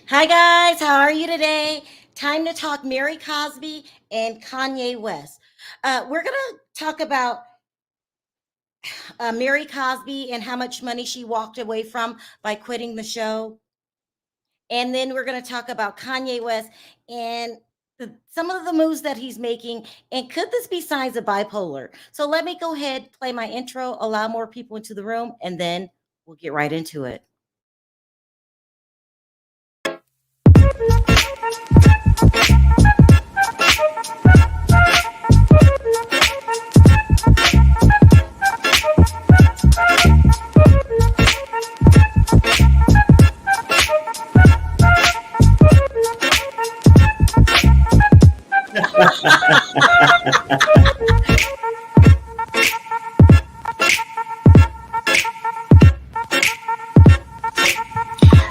Hi, guys. How are you today? Time to talk Mary Cosby and Kanye West. We're going to talk about Mary Cosby and how much money she walked away from by quitting the show. And then we're going to talk about Kanye West and some of the moves that he's making. And could this be signs of bipolar? So let me go ahead, play my intro, allow more people into the room, and then we'll get right into it.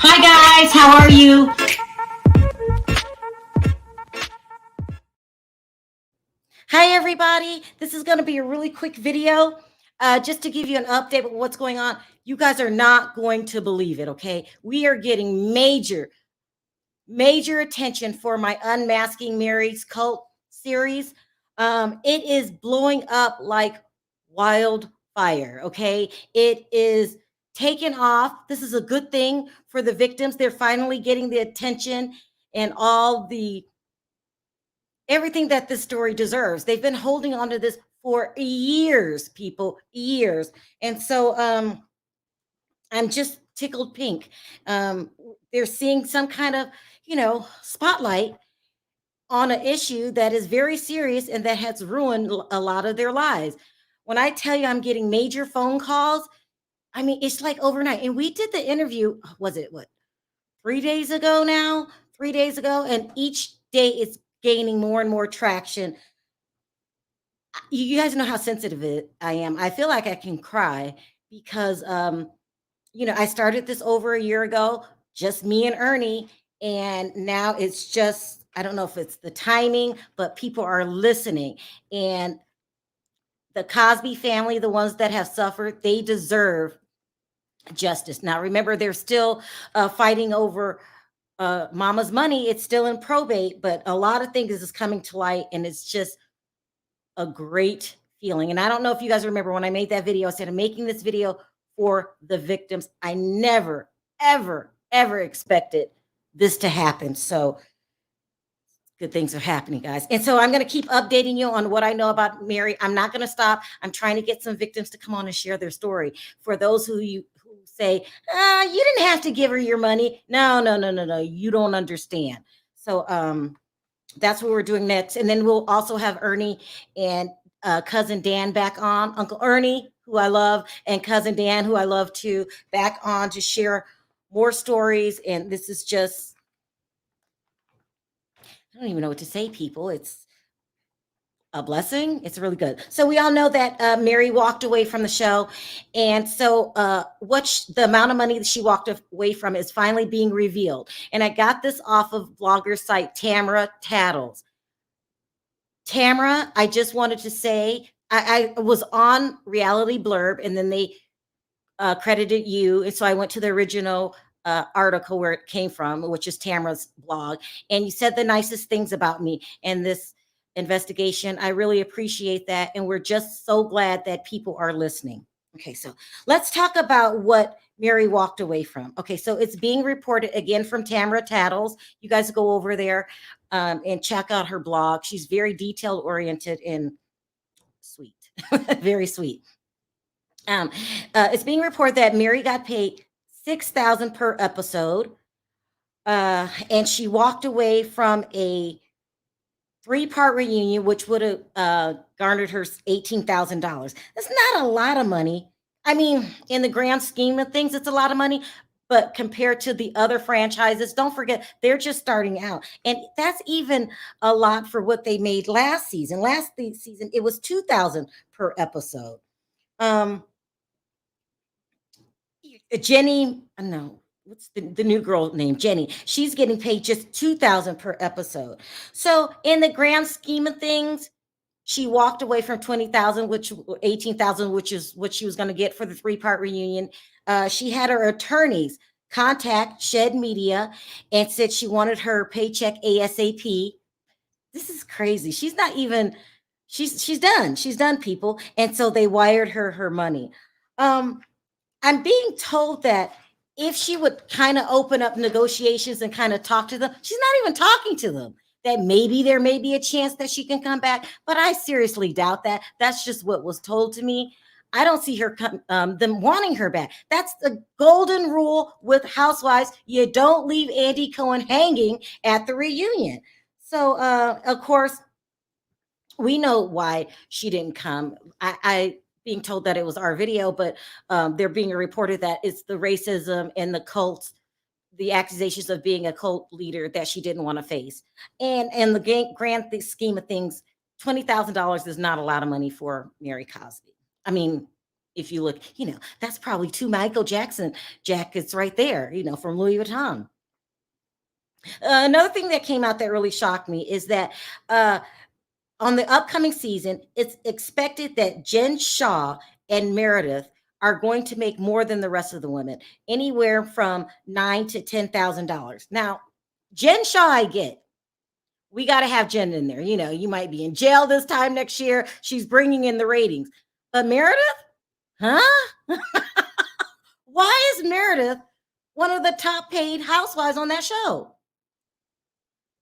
Hi, guys. How are you? Hi, everybody. This is going to be a really quick video just to give you an update of what's going on. You guys are not going to believe it, okay? We are getting major attention for my Unmasking Mary's Cult series. It is blowing up like wildfire, okay? It is taken off. This is a good thing for the victims. They're finally getting the attention and all the everything that this story deserves. They've been holding on to this for years, people, years. And so I'm just tickled pink. They're seeing some kind of, spotlight on an issue that is very serious and that has ruined a lot of their lives. When I tell you I'm getting major phone calls, I mean, it's like overnight. And we did the interview, was it what, 3 days ago now? 3 days ago. And each day it's gaining more and more traction. You guys know how sensitive I am. I feel like I can cry because, I started this over a year ago, just me and Ernie. And now it's just, I don't know if it's the timing, but people are listening. And the Cosby family, the ones that have suffered, they deserve justice. Now, remember, they're still fighting over mama's money. It's still in probate, but a lot of things is coming to light, and it's just a great feeling. And I don't know if you guys remember when I made that video, I said I'm making this video for the victims. I never, ever, ever expected this to happen. So good things are happening, guys. And so I'm going to keep updating you on what I know about Mary. I'm not going to stop. I'm trying to get some victims to come on and share their story. For those who say, you didn't have to give her your money. No. You don't understand. So that's what we're doing next. And then we'll also have Ernie and cousin Dan back on. Uncle Ernie, who I love, and cousin Dan, who I love too, back on to share more stories. And this is just, I don't even know what to say, people. It's a blessing. It's really good. So we all know that Mary walked away from the show. And so the amount of money that she walked away from is finally being revealed. And I got this off of blogger site Tamara Tattles. Tamara, I just wanted to say, I was on Reality Blurb, and then they credited you. And so I went to the original article where it came from, which is Tamara's blog. And you said the nicest things about me and this investigation. I really appreciate that. And we're just so glad that people are listening. Okay, so let's talk about what Mary walked away from. Okay, so it's being reported again from Tamara Tattles. You guys go over there and check out her blog. She's very detail oriented and sweet, very sweet. It's being reported that Mary got paid $6,000 per episode, and she walked away from a 3-part reunion, which would have garnered her $18,000. That's not a lot of money. I mean, in the grand scheme of things, it's a lot of money. But compared to the other franchises, don't forget, they're just starting out. And that's even a lot for what they made last season. Last season, it was $2,000 per episode. Jenny, no, what's the new girl named Jenny? She's getting paid just $2,000 per episode. So in the grand scheme of things, she walked away from 20,000, which 18,000, which is what she was going to get for the 3-part reunion. She had her attorneys contact Shed Media and said she wanted her paycheck ASAP. This is crazy. She's not even she's done. She's done, people. And so they wired her money. Um I'm being told that if she would kind of open up negotiations and kind of talk to them, she's not even talking to them. That maybe there may be a chance that she can come back, but I seriously doubt that. That's just what was told to me. I don't see them wanting her back. That's the golden rule with housewives. You don't leave Andy Cohen hanging at the reunion. So, of course, we know why she didn't come. I being told that it was our video, but they're being reported that it's the racism and the cult, the accusations of being a cult leader that she didn't want to face. And the grand scheme of things, $20,000 is not a lot of money for Mary Cosby. I mean, if you look, that's probably two Michael Jackson jackets right there, from Louis Vuitton. Another thing that came out that really shocked me is that on the upcoming season, it's expected that Jen Shaw and Meredith are going to make more than the rest of the women, anywhere from $9,000 to $10,000. Now, Jen Shaw, I get. We got to have Jen in there. You might be in jail this time next year. She's bringing in the ratings. But Meredith, huh? Why is Meredith one of the top paid housewives on that show?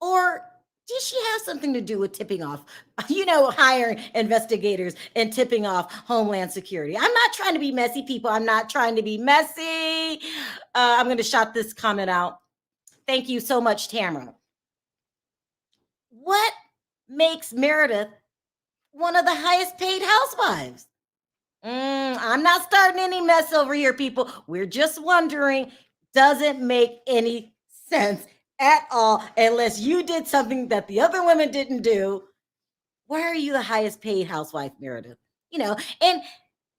Or did she have something to do with tipping off, hiring investigators and tipping off Homeland Security? I'm not trying to be messy, people. I'm not trying to be messy. I'm going to shout this comment out. Thank you so much, Tamara. What makes Meredith one of the highest paid housewives? I'm not starting any mess over here, people. We're just wondering. Doesn't make any sense at all unless you did something that the other women didn't do. Why are you the highest paid housewife, Meredith? And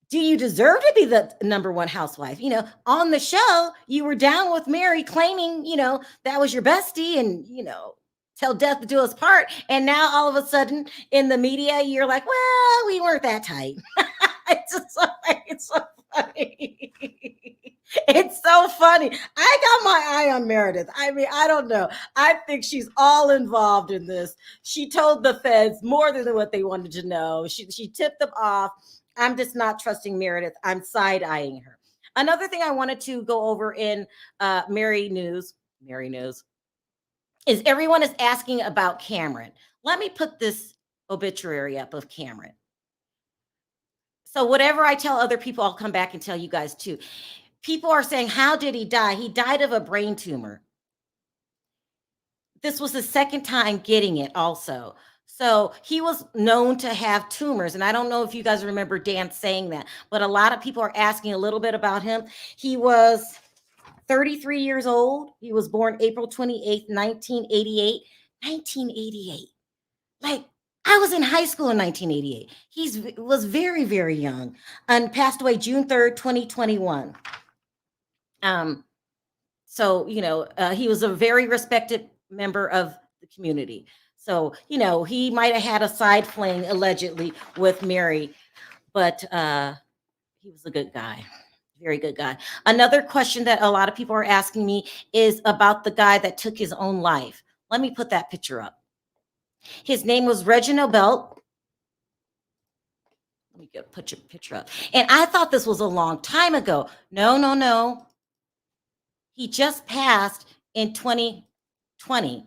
do you deserve to be the number one housewife? On the show, you were down with Mary claiming, that was your bestie and, till death do us part. And now all of a sudden in the media, you're like, well, we weren't that tight. It's so funny. It's so funny. I got my eye on Meredith. I mean, I don't know. I think she's all involved in this. She told the feds more than what they wanted to know. She tipped them off. I'm just not trusting Meredith. I'm side-eyeing her. Another thing I wanted to go over in Mary news, is everyone is asking about Cameron. Let me put this obituary up of Cameron. So whatever I tell other people, I'll come back and tell you guys too. People are saying, how did he die? He died of a brain tumor. This was the second time getting it also. So he was known to have tumors. And I don't know if you guys remember Dan saying that, but a lot of people are asking a little bit about him. He was 33 years old. He was born April 28th, 1988. 1988. Like, I was in high school in 1988. He was very, very young and passed away June 3rd, 2021. So, he was a very respected member of the community. So, he might have had a side fling allegedly with Mary, but he was a good guy. Very good guy. Another question that a lot of people are asking me is about the guy that took his own life. Let me put that picture up. His name was Reginald Belt. Let me put your picture up. And I thought this was a long time ago. No. He just passed in 2020.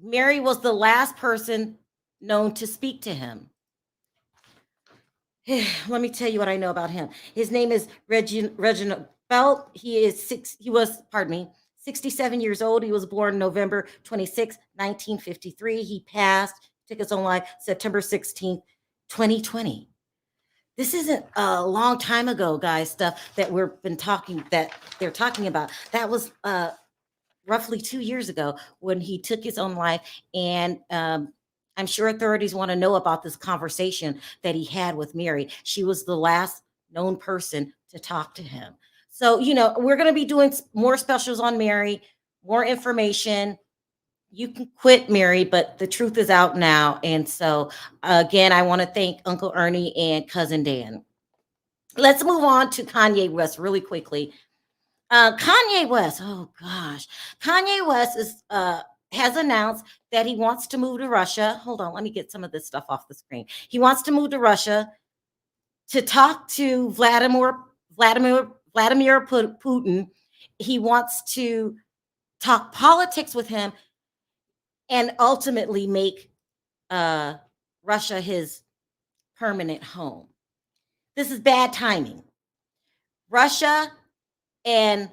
Mary was the last person known to speak to him. Let me tell you what I know about him. His name is Reginald Belt. He was 67 years old. He was born November 26, 1953. He passed, took his own life, September 16th, 2020. This isn't a long time ago, guys, stuff that they're talking about. That was roughly 2 years ago when he took his own life. And I'm sure authorities want to know about this conversation that he had with Mary. She was the last known person to talk to him. So, we're going to be doing more specials on Mary, more information. You can quit, Mary, but the truth is out now. And so, again, I want to thank Uncle Ernie and Cousin Dan. let's move on to Kanye West really quickly. Kanye West, oh gosh, Kanye West is has announced that he wants to move to Russia. Hold on, let me get some of this stuff off the screen. He wants to move to Russia to talk to Vladimir Putin. He wants to talk politics with him and ultimately make Russia his permanent home. This is bad timing. Russia and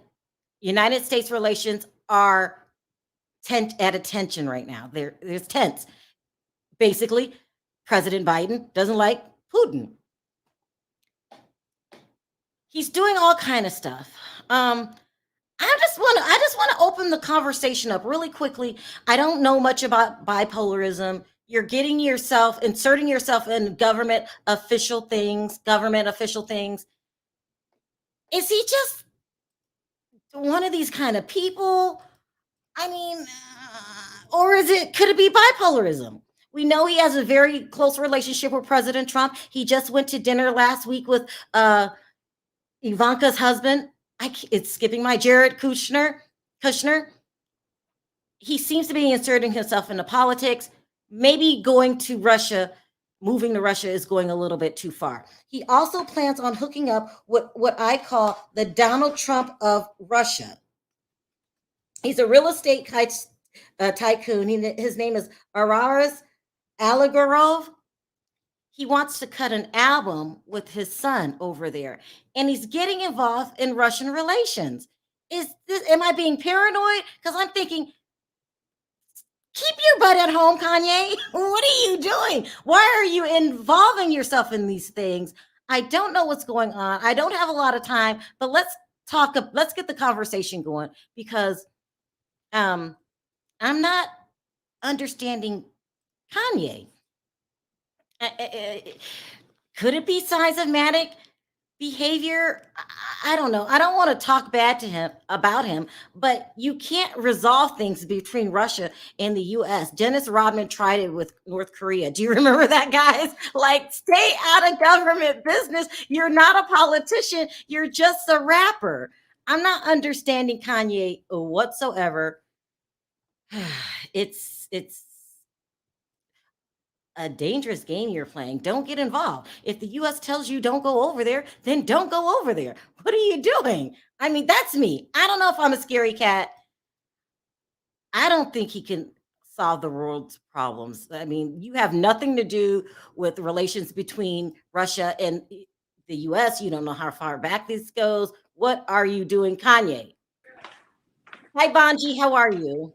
United States relations are at attention right now. There's tense. Basically, President Biden doesn't like Putin. He's doing all kind of stuff. I just want to open the conversation up really quickly. I don't know much about bipolarism. You're getting yourself, inserting yourself in government official things. Is he just one of these kind of people? I mean, or could it be bipolarism? We know he has a very close relationship with President Trump. He just went to dinner last week with Ivanka's husband. It's skipping my Jared Kushner. He seems to be inserting himself into politics. Maybe moving to Russia is going a little bit too far. He also plans on hooking up with what I call the Donald Trump of Russia. He's a real estate tycoon. His name is Araras Alagorov. He wants to cut an album with his son over there, and he's getting involved in Russian relations. Am I being paranoid? Because I'm thinking, keep your butt at home, Kanye. What are you doing? Why are you involving yourself in these things? I don't know what's going on. I don't have a lot of time, but let's get the conversation going, because I'm not understanding Kanye. Could it be signs of manic behavior? I don't know. I don't want to talk bad about him, but you can't resolve things between Russia and the US. Dennis Rodman tried it with North Korea. Do you remember that, guys? Like, stay out of government business. You're not a politician. You're just a rapper. I'm not understanding Kanye whatsoever. It's a dangerous game you're playing. Don't get involved. If the US tells you don't go over there, then don't go over there. What are you doing? I mean, that's me. I don't know if I'm a scary cat. I don't think he can solve the world's problems. I mean, you have nothing to do with relations between Russia and the US. You don't know how far back this goes. What are you doing, Kanye? Hi, Bonji. How are you?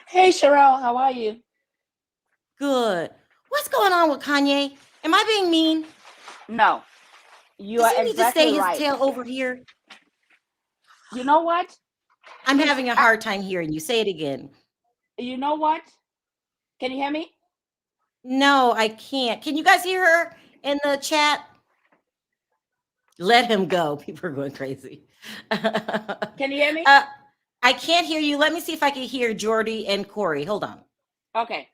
Hey, Cheryl. How are you? Good. What's going on with Kanye? Am I being mean? No, you are exactly right. Does he need to stay his tail over here? You know what? I'm having a hard time hearing you. Say it again. You know what? Can you hear me? No, I can't. Can you guys hear her in the chat? Let him go. People are going crazy. Can you hear me? I can't hear you. Let me see if I can hear Jordy and Corey. Hold on. Okay.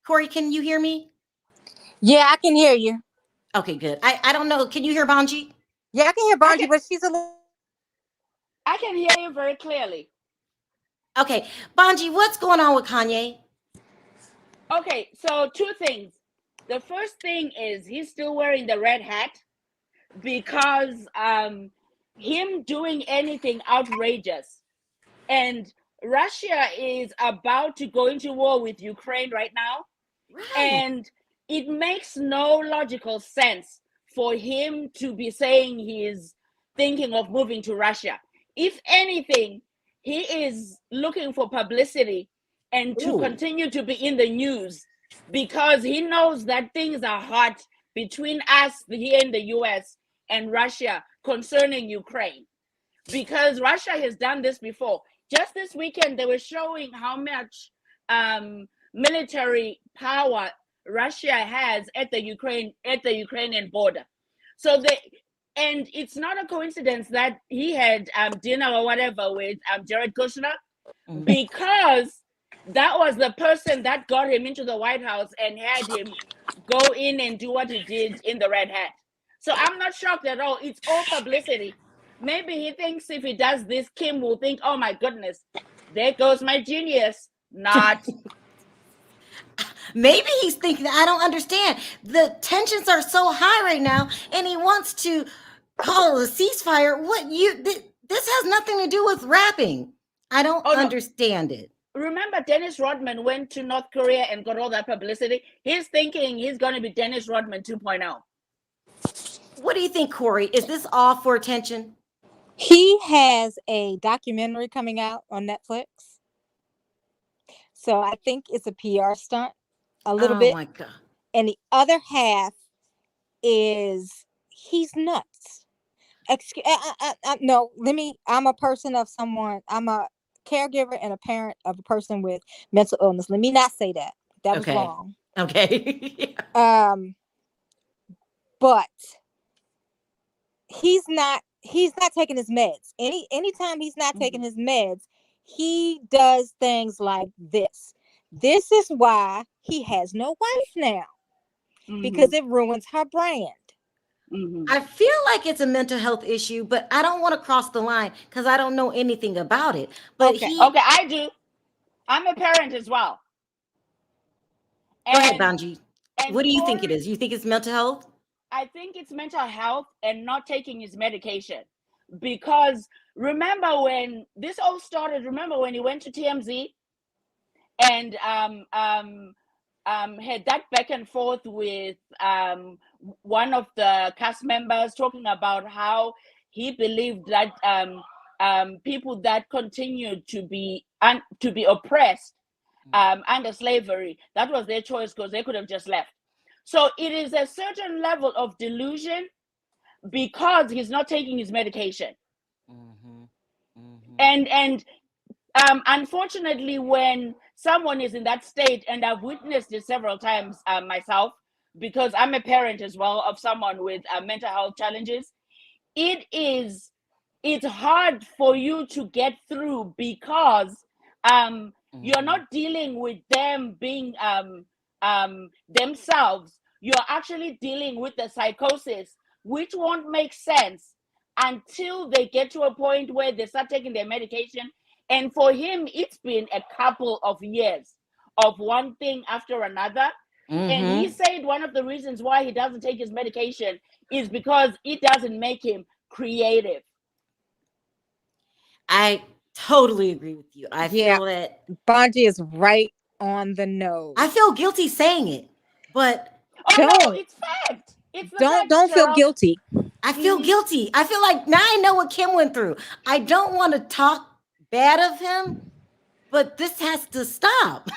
Corey, can you hear me? Yeah, I can hear you. Okay, good. I don't know. Can you hear Bonji? Yeah, I can hear Bonji, but she's a little... I can hear you very clearly. Okay. Bonji, what's going on with Kanye? Okay, so two things. The first thing is he's still wearing the red hat because him doing anything outrageous. And Russia is about to go into war with Ukraine right now. Right. And it makes no logical sense for him to be saying he's thinking of moving to Russia. If anything, he is looking for publicity and to continue to be in the news, because he knows that things are hot between us here in the US and Russia concerning Ukraine. Because Russia has done this before. Just this weekend, they were showing how much military power Russia has at the Ukrainian border. So and it's not a coincidence that he had dinner or whatever with Jared Kushner, because that was the person that got him into the White House and had him go in and do what he did in the red hat. So I'm not shocked at all. It's all publicity. Maybe he thinks if he does this, Kim will think, oh my goodness, there goes my genius. Not. Maybe he's thinking, I don't understand. The tensions are so high right now, and he wants to call it a ceasefire. This has nothing to do with rapping. I don't understand it. Remember, Dennis Rodman went to North Korea and got all that publicity. He's thinking he's going to be Dennis Rodman 2.0. What do you think, Corey? Is this all for attention? He has a documentary coming out on Netflix. So I think it's a PR stunt a little bit. Oh my God. And the other half is he's nuts. No, I'm a person of someone. I'm a caregiver and a parent of a person with mental illness. Let me not say that. That was wrong. Okay. But he's not taking his meds. Anytime he's not taking his meds, he does things like this. This is why he has no wife now, because it ruins her brand. I feel like it's a mental health issue, but I don't want to cross the line because I don't know anything about it. But okay, I do. I'm a parent as well. Go ahead, Banji. What do you think it is? You think it's mental health? I think it's mental health and not taking his medication. Because remember when this all started, remember when he went to TMZ and had that back and forth with one of the cast members talking about how he believed that people that continued to be oppressed under slavery, that was their choice because they could have just left. So it is a certain level of delusion because he's not taking his medication. And unfortunately, when someone is in that state, and I've witnessed it several times myself, because I'm a parent as well of someone with mental health challenges, it's hard for you to get through because you're not dealing with them being themselves. You're actually dealing with the psychosis, which won't make sense until they get to a point where they start taking their medication. And for him, it's been a couple of years of one thing after another. And he said one of the reasons why he doesn't take his medication is because it doesn't make him creative. I totally agree with you. I feel that Banji is right on the nose. I feel guilty saying it, but no, it's fact. It's don't feel guilty. I feel guilty. I feel like now I know what Kim went through. I don't want to talk bad of him, but this has to stop.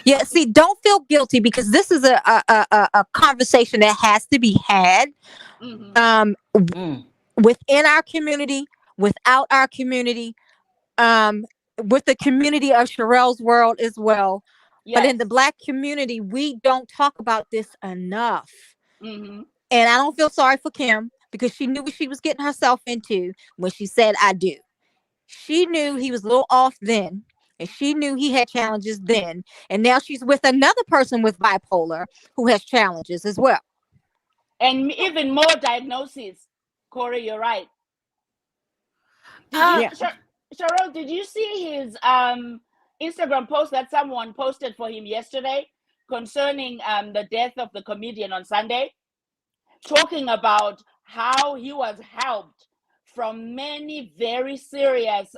Yeah, see, don't feel guilty because this is a conversation that has to be had within our community, without our community, with the community of Sherelle's world as well. Yes. But in the Black community, we don't talk about this enough. And I don't feel sorry for Kim because she knew what she was getting herself into when she said, I do. She knew he was a little off then, and she knew he had challenges then. And now she's with another person with bipolar who has challenges as well. And even more diagnoses. Corey, you're right. Cheryl, did you see his Instagram post that someone posted for him yesterday concerning the death of the comedian on Sunday? Talking about how he was helped from many very serious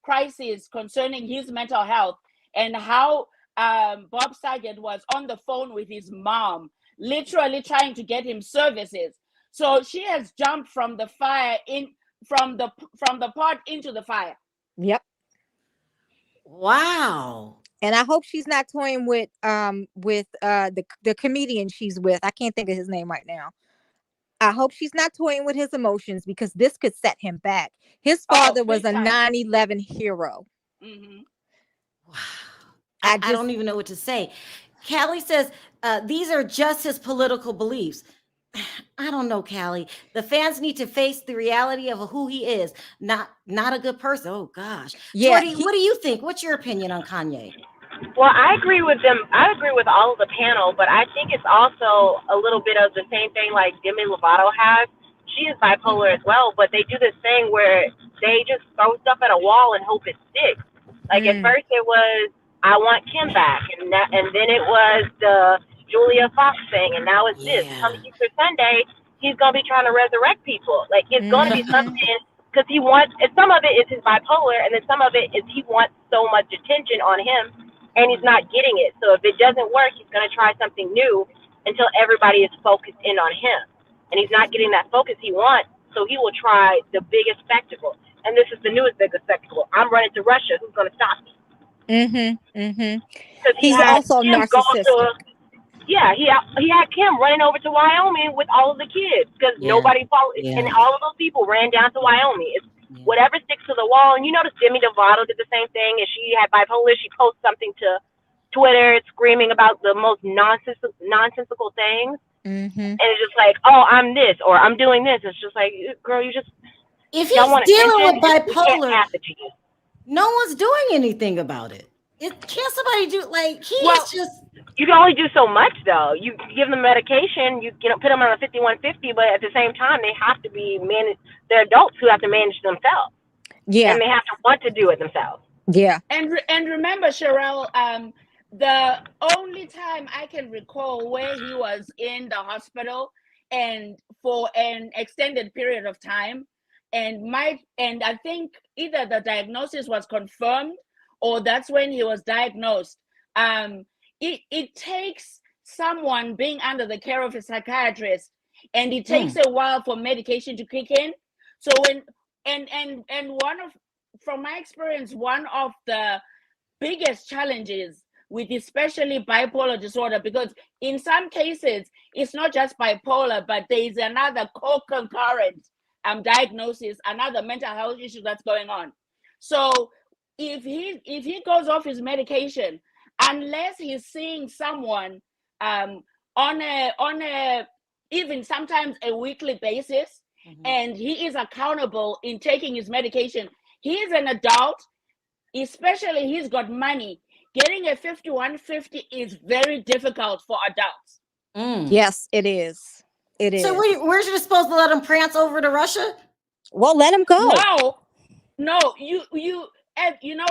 crises concerning his mental health, and how Bob Saget was on the phone with his mom, literally trying to get him services. So she has jumped from the fire from the pot into the fire. Yep. Wow. And I hope she's not toying with the comedian she's with. I can't think of his name right now. I hope she's not toying with his emotions because this could set him back. His father was a 9/11 hero. Wow. I don't even know what to say. Callie says, these are just his political beliefs. I don't know, Callie. The fans need to face the reality of who he is. Not a good person. Oh, gosh. Yeah. Jordy, what do you think? What's your opinion on Kanye? Well, I agree with them. I agree with all of the panel, but I think it's also a little bit of the same thing like Demi Lovato has. She is bipolar as well, but they do this thing where they just throw stuff at a wall and hope it sticks. Like at Mm. first it was I want Kim back, and then it was the Julia Fox thing, and now it's this. Come Yeah. Easter Sunday, he's gonna be trying to resurrect people. Like it's gonna be Mm-hmm. something because he wants. And some of it is his bipolar, and then some of it is he wants so much attention on him and he's not getting it. So if it doesn't work, he's going to try something new until everybody is focused in on him. And he's not getting that focus he wants, so he will try the biggest spectacle. And this is the newest biggest spectacle. I'm running to Russia. Who's going to stop me? Mm-hmm. Mm-hmm. Because he He's had also Kim go narcissistic. to, yeah, he had Kim running over to Wyoming with all of the kids because Yeah. nobody followed, and Yeah. all of those people ran down to Wyoming. It's Yeah. whatever sticks to the wall. And you notice Demi Lovato did the same thing, and she had bipolar. She posts something to Twitter screaming about the most nonsensical things, Mm-hmm. and it's just like, oh, I'm this or I'm doing this. It's just like, girl, you just If y'all he's want dealing attention, with and we can't bipolar, pass it to you. no one's doing anything about it. Can't somebody do like he Well, is just You can only do so much though. You give them medication, you put them on a 5150, but at the same time, they have to be managed. They're adults who have to manage themselves, Yeah. and they have to want to do it themselves. Yeah. and remember, Sherelle, the only time I can recall where he was in the hospital and for an extended period of time, and I think either the diagnosis was confirmed or that's when he was diagnosed. It takes someone being under the care of a psychiatrist, and it takes a while for medication to kick in. So when and one of from my experience, one of the biggest challenges with especially bipolar disorder, because in some cases it's not just bipolar, but there is another co-concurrent diagnosis, another mental health issue that's going on. So if he goes off his medication, unless he's seeing someone on a even sometimes a weekly basis, and he is accountable in taking his medication, he is an adult, especially he's got money. Getting a 5150 is very difficult for adults. Yes, it is. It is. So where's you supposed to let him prance over to Russia? Well, let him go. No, you know,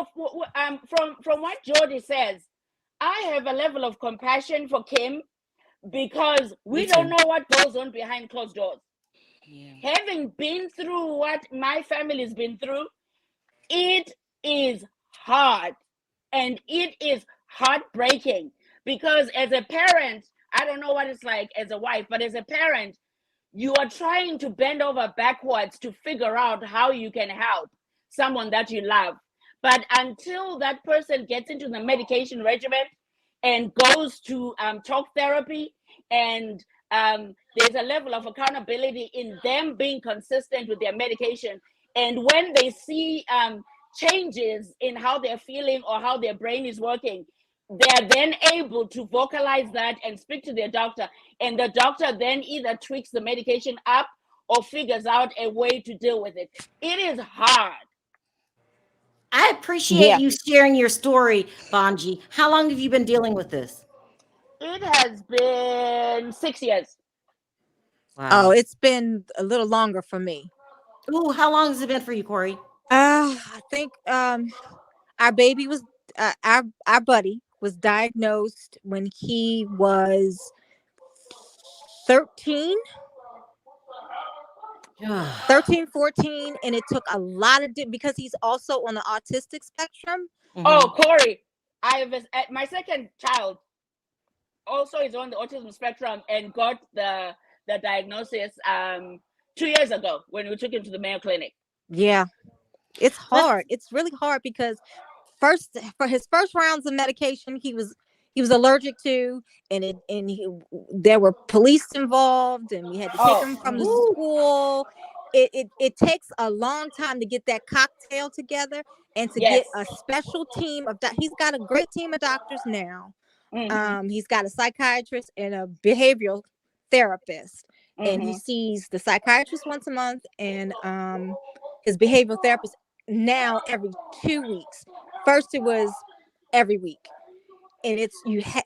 from what Jody says, I have a level of compassion for Kim because we don't know what goes on behind closed doors. Yeah. Having been through what my family's been through, it is hard and it is heartbreaking because as a parent, I don't know what it's like as a wife, but as a parent, you are trying to bend over backwards to figure out how you can help someone that you love. But until that person gets into the medication regimen and goes to talk therapy, and there's a level of accountability in them being consistent with their medication, and when they see changes in how they're feeling or how their brain is working, they're then able to vocalize that and speak to their doctor, and the doctor then either tweaks the medication up or figures out a way to deal with it. It is hard. I appreciate you sharing your story, Bonji. How long have you been dealing with this? It has been 6 years. Wow. Oh, it's been a little longer for me. Ooh, how long has it been for you, Corey? I think our baby was our buddy was diagnosed when he was 13 13 14, and it took a lot of because he's also on the autistic spectrum. Oh, Corey, I have my second child also is on the autism spectrum and got the diagnosis 2 years ago when we took him to the Mayo Clinic. Yeah, it's hard. It's really hard because for his first rounds of medication, he was allergic to, and there were police involved, and we had to take him from the school. It takes a long time to get that cocktail together and to get a special team of he's got a great team of doctors now. He's got a psychiatrist and a behavioral therapist, and he sees the psychiatrist once a month and his behavioral therapist now every 2 weeks. First it was every week, and it's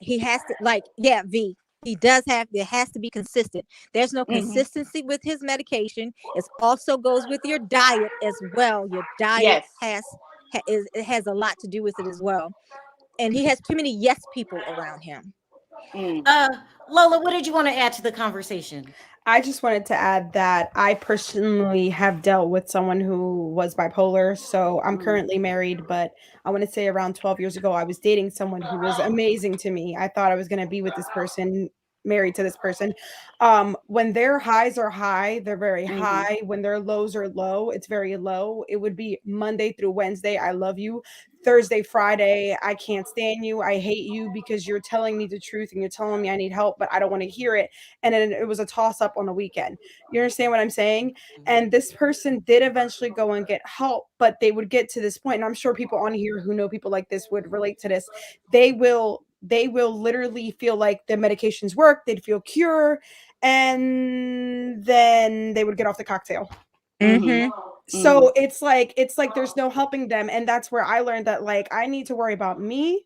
he has to, like, yeah, V, he does have, it has to be consistent. There's no consistency with his medication. It also goes with your diet as well. Your diet Yes. it has a lot to do with it as well. And he has too many yes people around him. Lola, what did you want to add to the conversation? I just wanted to add that I personally have dealt with someone who was bipolar. So I'm currently married, but I want to say around 12 years ago, I was dating someone who was amazing to me. I thought I was going to be with this person, married to this person. When their highs are high, they're very high. When their lows are low, it's very low. It would be Monday through Wednesday, I love you. Thursday, Friday, I can't stand you. I hate you because you're telling me the truth and you're telling me I need help, but I don't want to hear it. And then it was a toss up on the weekend. You understand what I'm saying? And this person did eventually go and get help, but they would get to this point, and I'm sure people on here who know people like this would relate to this. They will literally feel like the medications work, they'd feel cure, and then they would get off the cocktail. So it's like there's no helping them. And that's where I learned that, like, I need to worry about me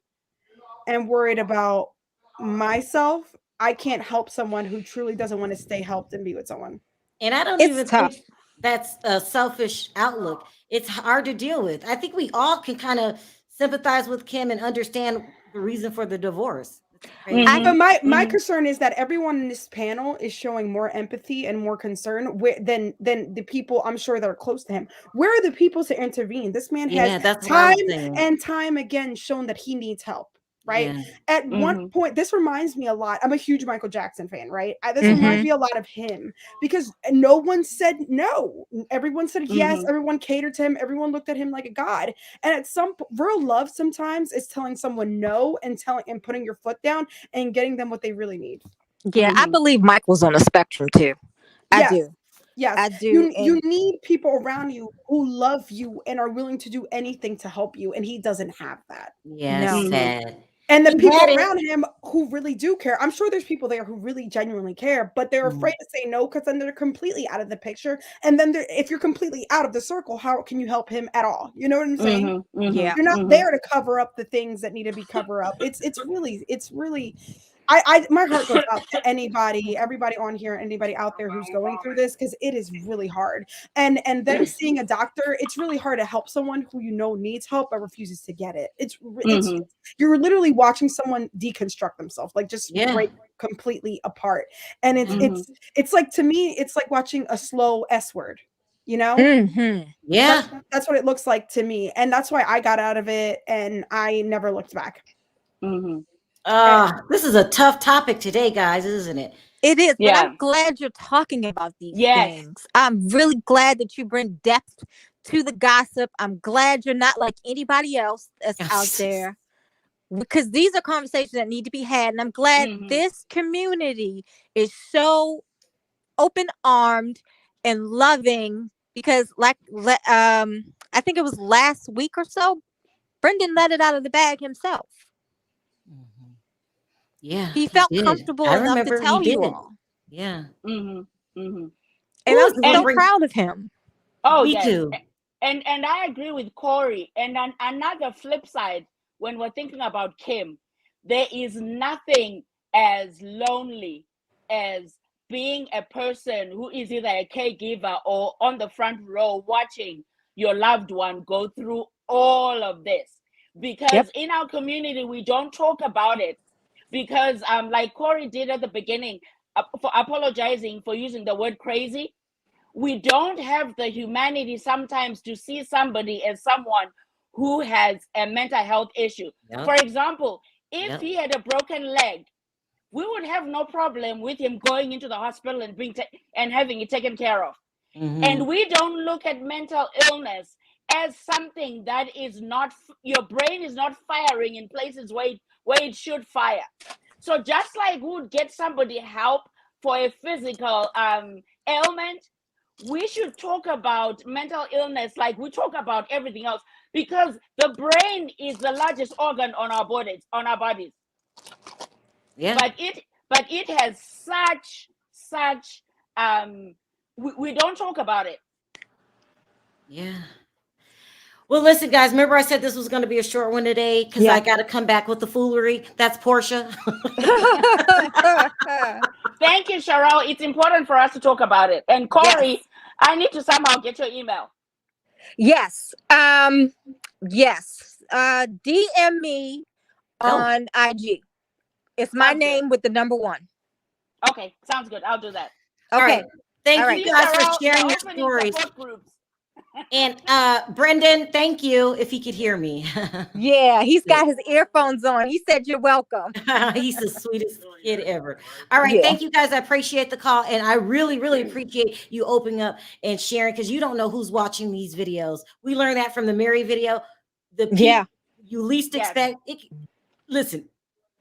and worried about myself. I can't help someone who truly doesn't want to stay helped and be with someone. And I don't even think that's a selfish outlook. It's hard to deal with. I think we all can kind of sympathize with Kim and understand the reason for the divorce. But my concern is that everyone in this panel is showing more empathy and more concern than the people I'm sure that are close to him. Where are the people to intervene? This man has time and time again shown that he needs help. Right. Yeah. At one point, this reminds me a lot. I'm a huge Michael Jackson fan, right? This reminds me a lot of him because no one said no. Everyone said yes. Everyone catered to him. Everyone looked at him like a god. And at some real love sometimes is telling someone no and putting your foot down and getting them what they really need. Yeah, I believe Mike was on a spectrum too. I do. Yes, I do. You need people around you who love you and are willing to do anything to help you, and he doesn't have that. Yeah, sad. And the people around him who really do care, I'm sure there's people there who really genuinely care, but they're afraid to say no because then they're completely out of the picture. And then if you're completely out of the circle, how can you help him at all? You know what I'm saying? Yeah, you're not there to cover up the things that need to be covered up. It's really. My heart goes out to everybody on here, anybody out there who's going through this, because it is really hard. And then seeing a doctor, it's really hard to help someone who needs help but refuses to get it. It's you're literally watching someone deconstruct themselves, like just break completely apart. And it's like, to me, it's like watching a slow S word. Yeah, that's what it looks like to me, and that's why I got out of it and I never looked back. This is a tough topic today, guys, isn't it? It is, but I'm glad you're talking about these things. I'm really glad that you bring depth to the gossip. I'm glad you're not like anybody else that's out there, because these are conversations that need to be had. And I'm glad this community is so open-armed and loving, because I think it was last week or so, Brendan let it out of the bag himself. Yeah, he felt comfortable enough to tell you all. Yeah. And I'm so proud of him. Oh, me too. And I agree with Corey. And on another flip side, when we're thinking about Kim, there is nothing as lonely as being a person who is either a caregiver or on the front row watching your loved one go through all of this. Because in our community, we don't talk about it. Because like Corey did at the beginning, for apologizing for using the word crazy, we don't have the humanity sometimes to see somebody as someone who has a mental health issue. For example, if he had a broken leg, we would have no problem with him going into the hospital and and having it taken care of. And we don't look at mental illness as something that is not, your brain is not firing in places where it should fire. So just like we would get somebody help for a physical ailment, we should talk about mental illness like we talk about everything else, because the brain is the largest organ on our bodies. Yeah. But it has such we don't talk about it. Yeah. Well, listen, guys, remember I said this was going to be a short one today because Yeah. I got to come back with the foolery. That's Portia. Thank you, Cheryl. It's important for us to talk about it. And Corey, Yes. I need to somehow get your email. Yes. Yes. DM me on IG. It's my Sounds name with the number 1. Okay, sounds good. I'll do that. All Okay. right. Thank All you right. guys for Cheryl, sharing you're your opening stories. support groups. And Brendan, thank you if he could hear me. Yeah, he's got his earphones on. He said you're welcome. He's the sweetest kid ever. All right. Yeah. Thank you guys. I appreciate the call. And I really, really appreciate you opening up and sharing because you don't know who's watching these videos. We learned that from the Mary video. The people you least expect. Listen,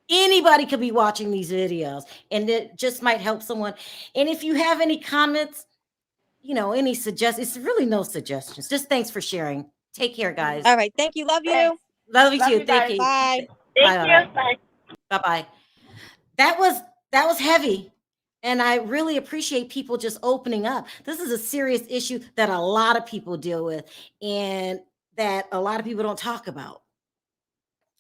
anybody could be watching these videos and it just might help someone. And if you have any comments, any suggestions, it's really no suggestions. Just thanks for sharing. Take care, guys. All right. Thank you. Love you. Thanks. Love you Love too. you Thank guys. you. Bye. Thank you. Bye. Bye-bye. That was heavy. And I really appreciate people just opening up. This is a serious issue that a lot of people deal with and that a lot of people don't talk about,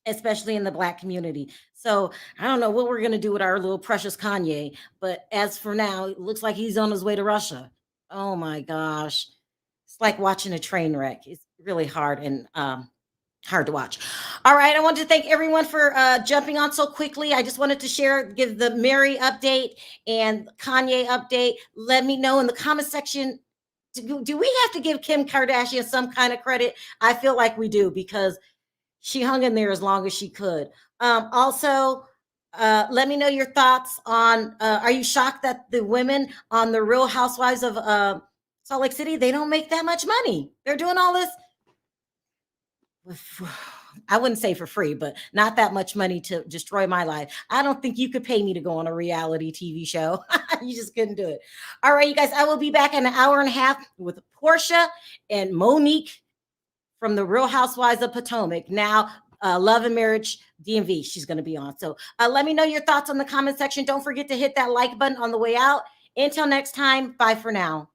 especially in the Black community. So I don't know what we're going to do with our little precious Kanye, but as for now, it looks like he's on his way to Russia. Oh my gosh. It's like watching a train wreck. It's really hard and hard to watch. All right. I wanted to thank everyone for jumping on so quickly. I just wanted to give the Mary update and Kanye update. Let me know in the comment section. Do we have to give Kim Kardashian some kind of credit? I feel like we do because she hung in there as long as she could. Also, let me know your thoughts on, are you shocked that the women on the Real Housewives of Salt Lake City, they don't make that much money? They're doing all this, I wouldn't say for free, but not that much money to destroy my life. I don't think you could pay me to go on a reality TV show. You just couldn't do it. All right, you guys, I will be back in an hour and a half with Portia and Monique from the Real Housewives of Potomac. Now, Love and Marriage DMV, she's going to be on. So let me know your thoughts on the comment section. Don't forget to hit that like button on the way out. Until next time, bye for now.